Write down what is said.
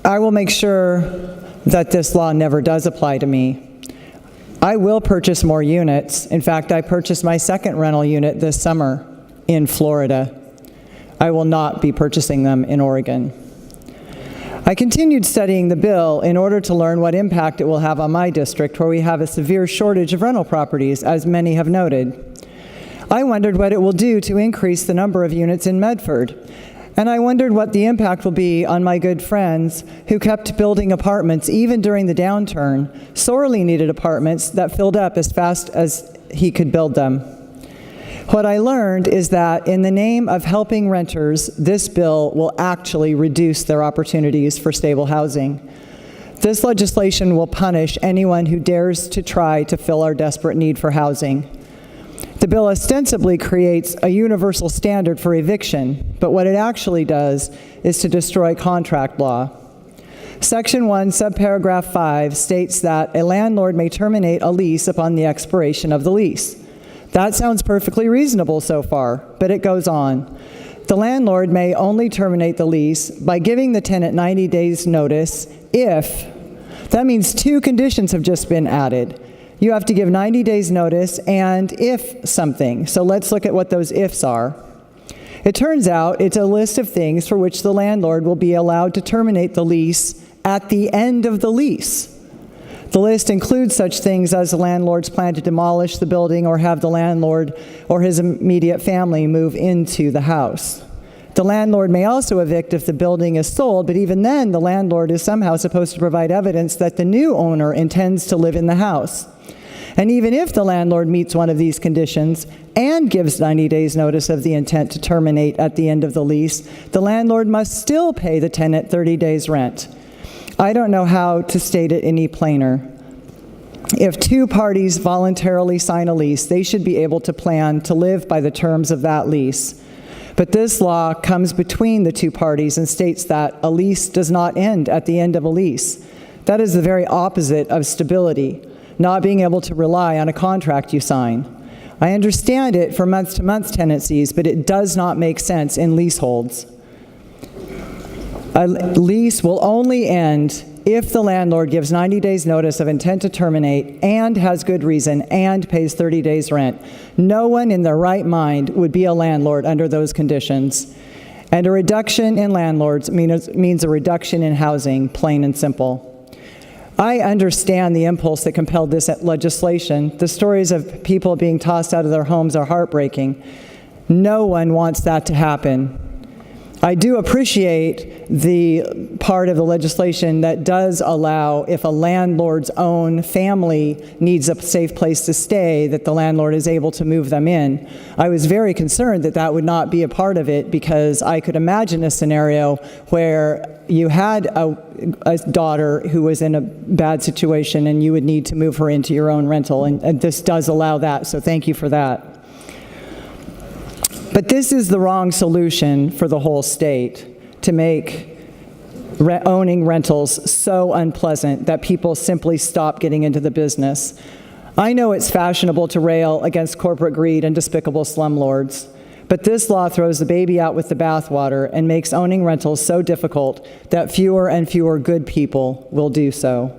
I will make sure that this law never does apply to me. I will purchase more units. In fact, I purchased my second rental unit this summer in Florida. I will not be purchasing them in Oregon. I continued studying the bill in order to learn what impact it will have on my district, where we have a severe shortage of rental properties, as many have noted. I wondered what it will do to increase the number of units in Medford. And I wondered what the impact will be on my good friends who kept building apartments even during the downturn, sorely needed apartments that filled up as fast as he could build them. What I learned is that in the name of helping renters, this bill will actually reduce their opportunities for stable housing. This legislation will punish anyone who dares to try to fill our desperate need for housing. The bill ostensibly creates a universal standard for eviction, but what it actually does is to destroy contract law. Section 1, subparagraph 5 states that a landlord may terminate a lease upon the expiration of the lease. That sounds perfectly reasonable so far, but it goes on. The landlord may only terminate the lease by giving the tenant 90 days notice if, that means two conditions have just been added. You have to give 90 days notice and if something. So let's look at what those ifs are. It turns out it's a list of things for which the landlord will be allowed to terminate the lease at the end of the lease. The list includes such things as the landlord's plan to demolish the building or have the landlord or his immediate family move into the house. The landlord may also evict if the building is sold, but even then the landlord is somehow supposed to provide evidence that the new owner intends to live in the house. And even if the landlord meets one of these conditions and gives 90 days notice of the intent to terminate at the end of the lease, the landlord must still pay the tenant 30 days rent. I don't know how to state it any plainer. If two parties voluntarily sign a lease, they should be able to plan to live by the terms of that lease. But this law comes between the two parties and states that a lease does not end at the end of a lease. That is the very opposite of stability, not being able to rely on a contract you sign. I understand it for month-to-month tenancies, but it does not make sense in leaseholds. A lease will only end if the landlord gives 90 days notice of intent to terminate and has good reason and pays 30 days rent. No one in their right mind would be a landlord under those conditions. And a reduction in landlords means a reduction in housing, plain and simple. I understand the impulse that compelled this legislation. The stories of people being tossed out of their homes are heartbreaking. No one wants that to happen. I do appreciate the part of the legislation that does allow, if a landlord's own family needs a safe place to stay, that the landlord is able to move them in. I was very concerned that that would not be a part of it, because I could imagine a scenario where you had a daughter who was in a bad situation and you would need to move her into your own rental, and this does allow that, so thank you for that. But this is the wrong solution for the whole state, to make owning rentals so unpleasant that people simply stop getting into the business. I know it's fashionable to rail against corporate greed and despicable slumlords, but this law throws the baby out with the bathwater and makes owning rentals so difficult that fewer and fewer good people will do so.